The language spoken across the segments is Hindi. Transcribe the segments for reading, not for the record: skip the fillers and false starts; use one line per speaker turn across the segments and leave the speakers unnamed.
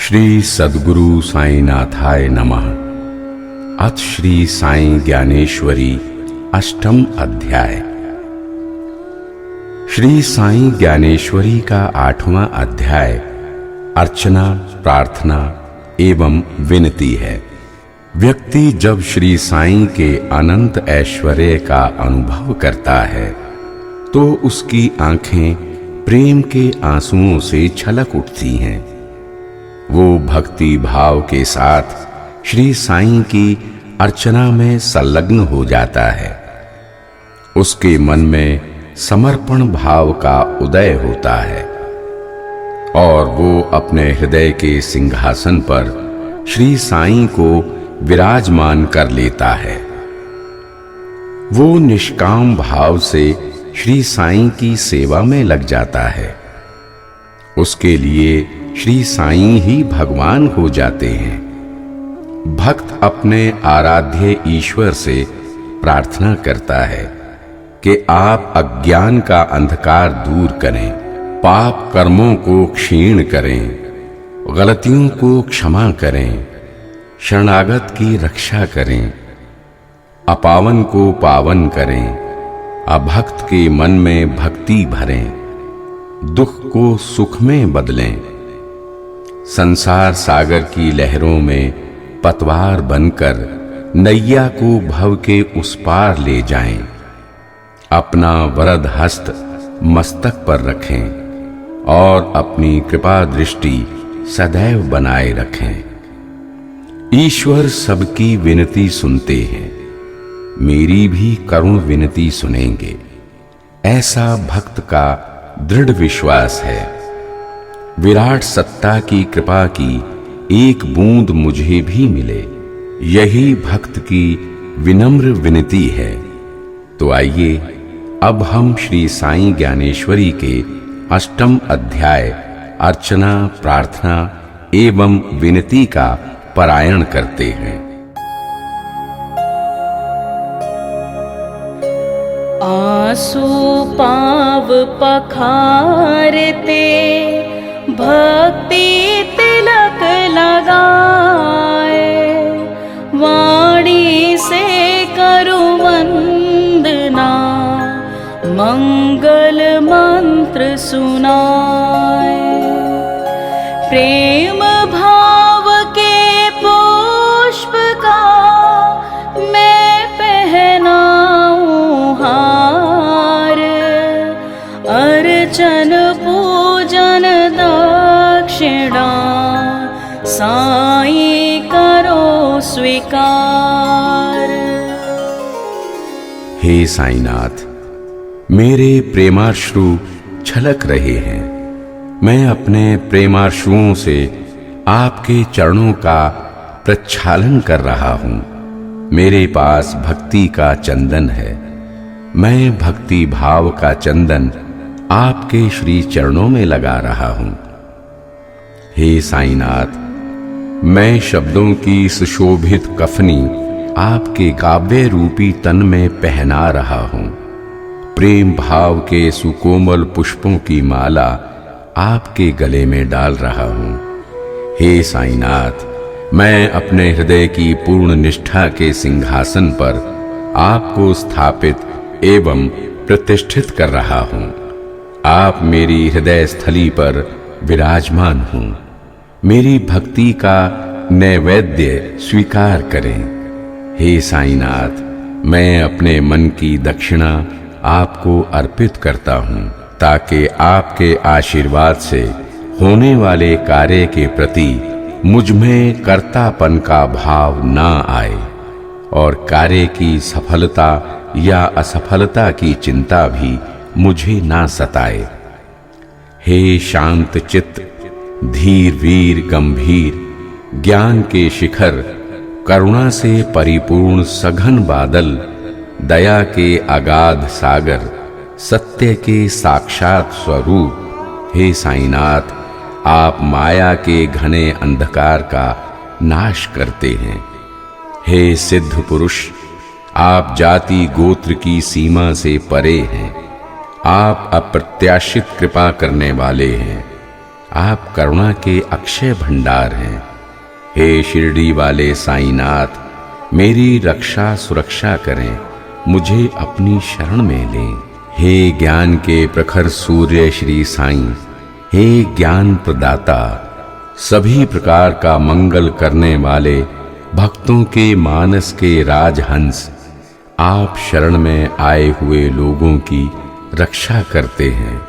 श्री सद्गुरु साईनाथाय नमः। अथ श्री साई ज्ञानेश्वरी अष्टम अध्याय। श्री साई ज्ञानेश्वरी का 8वां अध्याय अर्चना, प्रार्थना एवं विनती है। व्यक्ति जब श्री साई के अनंत ऐश्वर्य का अनुभव करता है तो उसकी आंखें प्रेम के आंसुओं से छलक उठती हैं। वो भक्ति भाव के साथ श्री साईं की अर्चना में संलग्न हो जाता है। उसके मन में समर्पण भाव का उदय होता है और वो अपने हृदय के सिंहासन पर श्री साईं को विराजमान कर लेता है। वो निष्काम भाव से श्री साईं की सेवा में लग जाता है। उसके लिए श्री साईं ही भगवान हो जाते हैं। भक्त अपने आराध्य ईश्वर से प्रार्थना करता है कि आप अज्ञान का अंधकार दूर करें, पाप कर्मों को क्षीण करें, गलतियों को क्षमा करें, शरणागत की रक्षा करें, अपावन को पावन करें, अभक्त के मन में भक्ति भरें, दुख को सुख में बदलें, संसार सागर की लहरों में पतवार बनकर नैया को भव के उस पार ले जाएं, अपना वरद हस्त मस्तक पर रखें और अपनी कृपा दृष्टि सदैव बनाए रखें। ईश्वर सबकी विनती सुनते हैं, मेरी भी करुण विनती सुनेंगे, ऐसा भक्त का दृढ़ विश्वास है। विराट सत्ता की कृपा की एक बूंद मुझे भी मिले, यही भक्त की विनम्र विनती है। तो आइए अब हम श्री साई ज्ञानेश्वरी के 8वें अध्याय अर्चना, प्रार्थना एवं विनती का पारायण करते हैं।
आंसू पाव पखारते भक्ति तिलक लगाए, वाणी से करो वंदना, मंगल मंत्र सुनाए। प्रेम भाव के पुष्प का मैं पहनाऊं हार, अर्चन पूजन दक्षिणा साईं करो स्वीकार।
हे साईनाथ, मेरे प्रेमाश्रु छलक रहे हैं। मैं अपने प्रेमाश्रुओं से आपके चरणों का प्रक्षालन कर रहा हूं। मेरे पास भक्ति का चंदन है। मैं भक्ति भाव का चंदन आपके श्री चरणों में लगा रहा हूं। हे साईनाथ, मैं शब्दों की सुशोभित कफनी आपके काव्य रूपी तन में पहना रहा हूं। प्रेम भाव के सुकोमल पुष्पों की माला आपके गले में डाल रहा हूं। हे साईनाथ, मैं अपने हृदय की पूर्ण निष्ठा के सिंहासन पर आपको स्थापित एवं प्रतिष्ठित कर रहा हूं। आप मेरी हृदय स्थली पर विराजमान हूं। मेरी भक्ति का नैवेद्य स्वीकार करें। हे साईनाथ, मैं अपने मन की दक्षिणा आपको अर्पित करता हूं ताकि आपके आशीर्वाद से होने वाले कार्य के प्रति मुझ में कर्तापन का भाव ना आए और कार्य की सफलता या असफलता की चिंता भी मुझे ना सताए। हे शांत चित्त, धीर वीर गंभीर, ज्ञान के शिखर, करुणा से परिपूर्ण सघन बादल, दया के अगाध सागर, सत्य के साक्षात स्वरूप, हे साईनाथ, आप माया के घने अंधकार का नाश करते हैं। हे सिद्ध पुरुष, आप जाति गोत्र की सीमा से परे हैं। आप अप्रत्याशित कृपा करने वाले हैं। आप करुणा के अक्षय भंडार हैं। हे शिरडी वाले साईनाथ, मेरी रक्षा सुरक्षा करें, मुझे अपनी शरण में लें। हे ज्ञान के प्रखर सूर्य श्री साईं, हे ज्ञान प्रदाता, सभी प्रकार का मंगल करने वाले भक्तों के मानस के राजहंस, आप शरण में आए हुए लोगों की रक्षा करते हैं।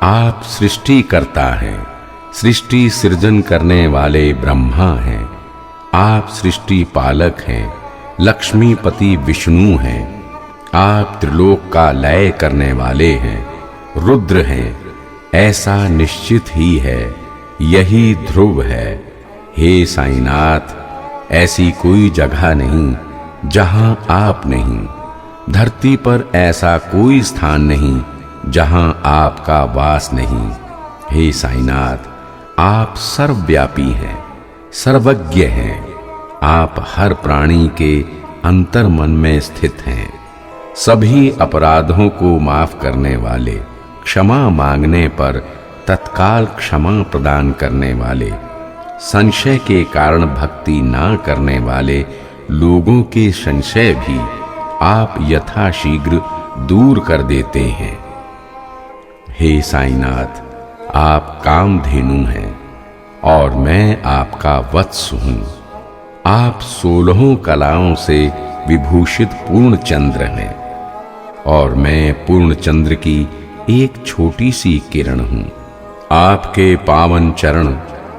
आप सृष्टि करता हैं, सृष्टि सृजन करने वाले ब्रह्मा हैं। आप सृष्टि पालक हैं, लक्ष्मीपति विष्णु हैं। आप त्रिलोक का लय करने वाले हैं, रुद्र हैं। ऐसा निश्चित ही है, यही ध्रुव है। हे साईनाथ, ऐसी कोई जगह नहीं जहां आप नहीं। धरती पर ऐसा कोई स्थान नहीं जहां आपका वास नहीं। हे साईनाथ, आप सर्वव्यापी हैं, सर्वज्ञ हैं। आप हर प्राणी के अंतर्मन में स्थित हैं। सभी अपराधों को माफ करने वाले, क्षमा मांगने पर तत्काल क्षमा प्रदान करने वाले, संशय के कारण भक्ति ना करने वाले लोगों के संशय भी आप यथाशीघ्र दूर कर देते हैं। हे साईनाथ, आप कामधेनु हैं और मैं आपका वत्स हूं। आप 16 कलाओं से विभूषित पूर्ण चंद्र हैं और मैं पूर्ण चंद्र की एक छोटी सी किरण हूं। आपके पावन चरण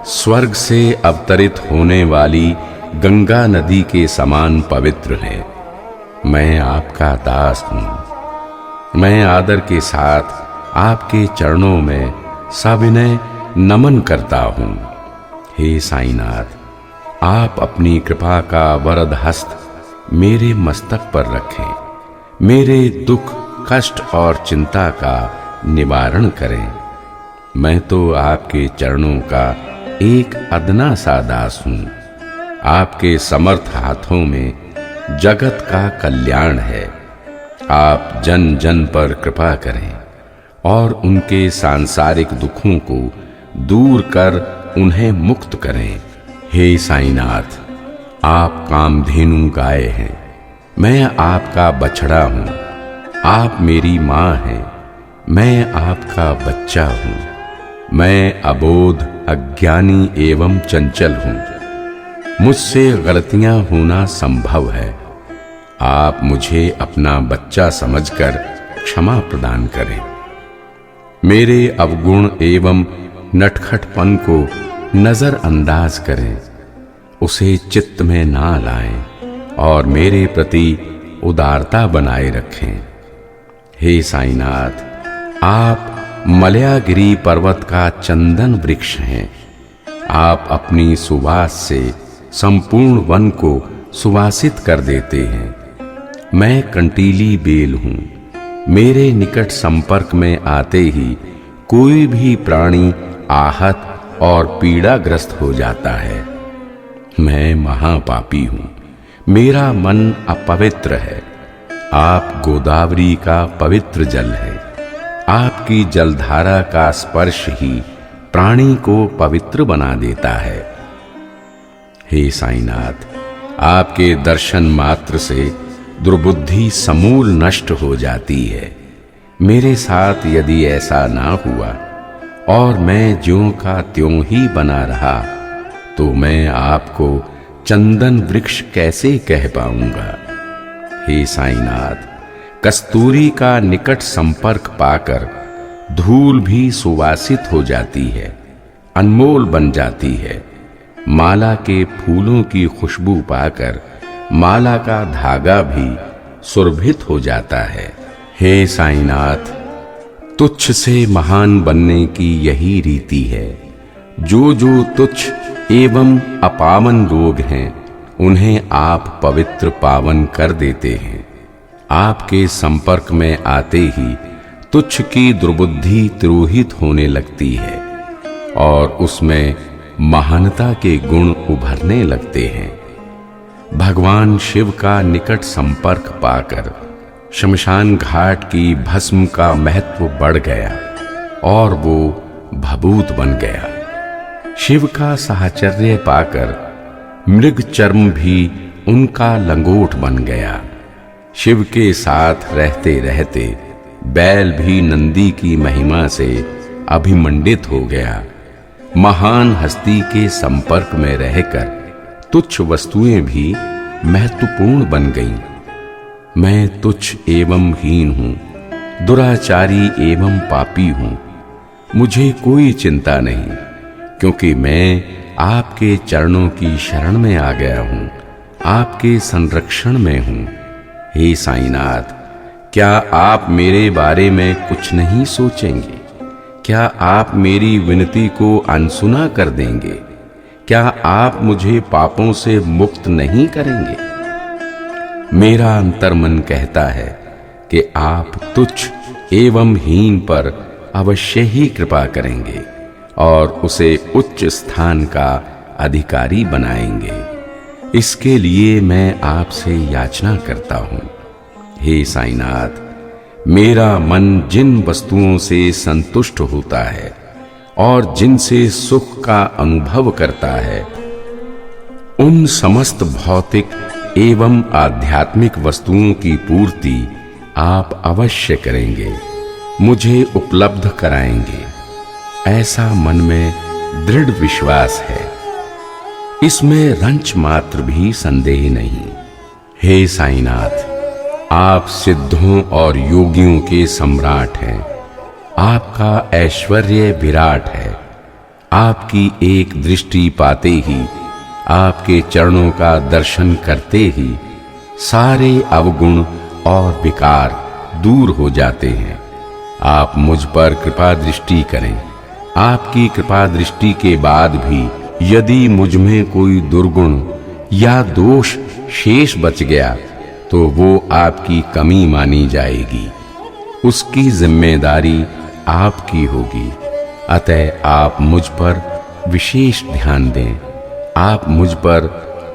स्वर्ग से अवतरित होने वाली गंगा नदी के समान पवित्र हैं। मैं आपका दास हूं। मैं आदर के साथ आपके चरणों में सविनय नमन करता हूं। हे साईनाथ, आप अपनी कृपा का वरद हस्त मेरे मस्तक पर रखें। मेरे दुख, कष्ट और चिंता का निवारण करें। मैं तो आपके चरणों का एक अदना सा दास हूं। आपके समर्थ हाथों में जगत का कल्याण है। आप जन जन पर कृपा करें और उनके सांसारिक दुखों को दूर कर उन्हें मुक्त करें। हे साईनाथ, आप कामधेनु गाय हैं। मैं आपका बछड़ा हूं। आप मेरी मां हैं। मैं आपका बच्चा हूं। मैं अबोध, अज्ञानी एवं चंचल हूं। मुझसे गलतियां होना संभव है। आप मुझे अपना बच्चा समझकर क्षमा प्रदान करें। मेरे अवगुण एवं नटखटपन को नजरअंदाज करें, उसे चित्त में ना लाएं और मेरे प्रति उदारता बनाए रखें। हे साईनाथ, आप मलयागिरी पर्वत का चंदन वृक्ष हैं। आप अपनी सुवास से संपूर्ण वन को सुवासित कर देते हैं। मैं कंटीली बेल हूं। मेरे निकट संपर्क में आते ही कोई भी प्राणी आहत और पीड़ाग्रस्त हो जाता है। मैं महापापी हूं। मेरा मन अपवित्र है। आप गोदावरी का पवित्र जल है। आपकी जलधारा का स्पर्श ही प्राणी को पवित्र बना देता है। हे साईनाथ, आपके दर्शन मात्र से दुर्बुद्धि समूल नष्ट हो जाती है। मेरे साथ यदि ऐसा ना हुआ और मैं ज्यों का त्यों ही बना रहा तो मैं आपको चंदन वृक्ष कैसे कह पाऊंगा। हे साईनाथ, कस्तूरी का निकट संपर्क पाकर धूल भी सुवासित हो जाती है, अनमोल बन जाती है। माला के फूलों की खुशबू पाकर माला का धागा भी सुरभित हो जाता है। हे साईनाथ, तुच्छ से महान बनने की यही रीति है। जो जो तुच्छ एवं अपावन लोग हैं, उन्हें आप पवित्र पावन कर देते हैं। आपके संपर्क में आते ही तुच्छ की दुर्बुद्धि तिरोहित होने लगती है और उसमें महानता के गुण उभरने लगते हैं। भगवान शिव का निकट संपर्क पाकर शमशान घाट की भस्म का महत्व बढ़ गया और वो भभूत बन गया। शिव का साहचर्य पाकर मृग चर्म भी उनका लंगोट बन गया। शिव के साथ रहते रहते बैल भी नंदी की महिमा से अभिमंडित हो गया। महान हस्ती के संपर्क में रहकर तुच्छ वस्तुएं भी महत्वपूर्ण बन गईं। मैं तुच्छ एवं हीन हूं, दुराचारी एवं पापी हूं। मुझे कोई चिंता नहीं, क्योंकि मैं आपके चरणों की शरण में आ गया हूं, आपके संरक्षण में हूं। हे साईनाथ, क्या आप मेरे बारे में कुछ नहीं सोचेंगे? क्या आप मेरी विनती को अनसुना कर देंगे? क्या आप मुझे पापों से मुक्त नहीं करेंगे? मेरा अंतर्मन कहता है कि आप तुच्छ एवं हीन पर अवश्य ही कृपा करेंगे और उसे उच्च स्थान का अधिकारी बनाएंगे। इसके लिए मैं आपसे याचना करता हूं। हे साईनाथ, मेरा मन जिन वस्तुओं से संतुष्ट होता है और जिनसे सुख का अनुभव करता है, उन समस्त भौतिक एवं आध्यात्मिक वस्तुओं की पूर्ति आप अवश्य करेंगे, मुझे उपलब्ध कराएंगे। ऐसा मन में दृढ़ विश्वास है, इसमें रंच मात्र भी संदेह नहीं। हे साईनाथ, आप सिद्धों और योगियों के सम्राट हैं। आपका ऐश्वर्य विराट है। आपकी एक दृष्टि पाते ही, आपके चरणों का दर्शन करते ही सारे अवगुण और विकार दूर हो जाते हैं। आप मुझ पर कृपा दृष्टि करें। आपकी कृपा दृष्टि के बाद भी यदि मुझ में कोई दुर्गुण या दोष शेष बच गया तो वो आपकी कमी मानी जाएगी, उसकी जिम्मेदारी आपकी होगी। अतः आप मुझ पर विशेष ध्यान दें, आप मुझ पर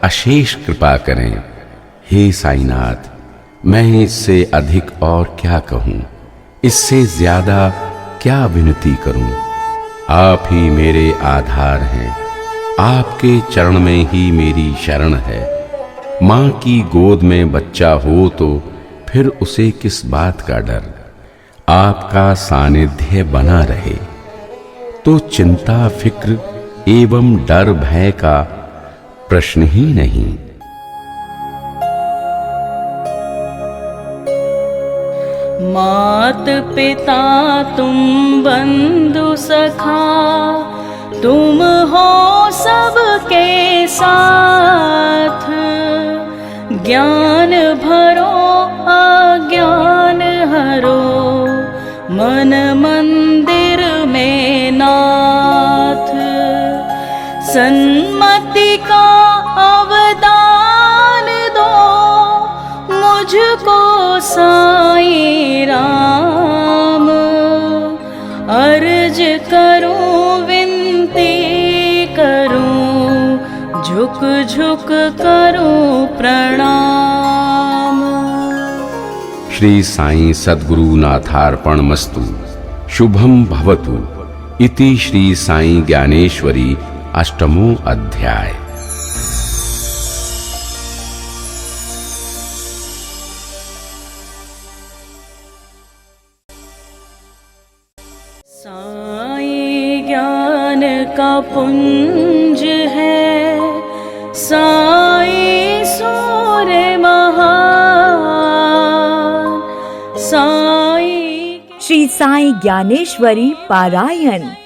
अशेष कृपा करें। हे साईनाथ, मैं इससे अधिक और क्या कहूँ, इससे ज्यादा क्या विनती करूँ। आप ही मेरे आधार हैं, आपके चरण में ही मेरी शरण है। माँ की गोद में बच्चा हो तो फिर उसे किस बात का डर, आपका सानिध्य बना रहे तो चिंता फिक्र एवं डर भय का प्रश्न ही नहीं।
मात पिता तुम बंधु सखा, तुम हो सबके साथ। ज्ञान भरो अज्ञान हरो, मन मंदिर में नाथ। सन्मति का अवदान दो, मुझको साईं राम। अर्ज करूं विनती करूं, झुक झुक करूं प्रणाम।
श्री साईं सद्गुरु नाथार्पणमस्तु। शुभम भवतु। इति श्री साईं ज्ञानेश्वरी अष्टमो अध्याय।
साईं ज्ञान का पुंज है, साईं सूर्य महान। साईं
श्री साईं ज्ञानेश्वरी पारायण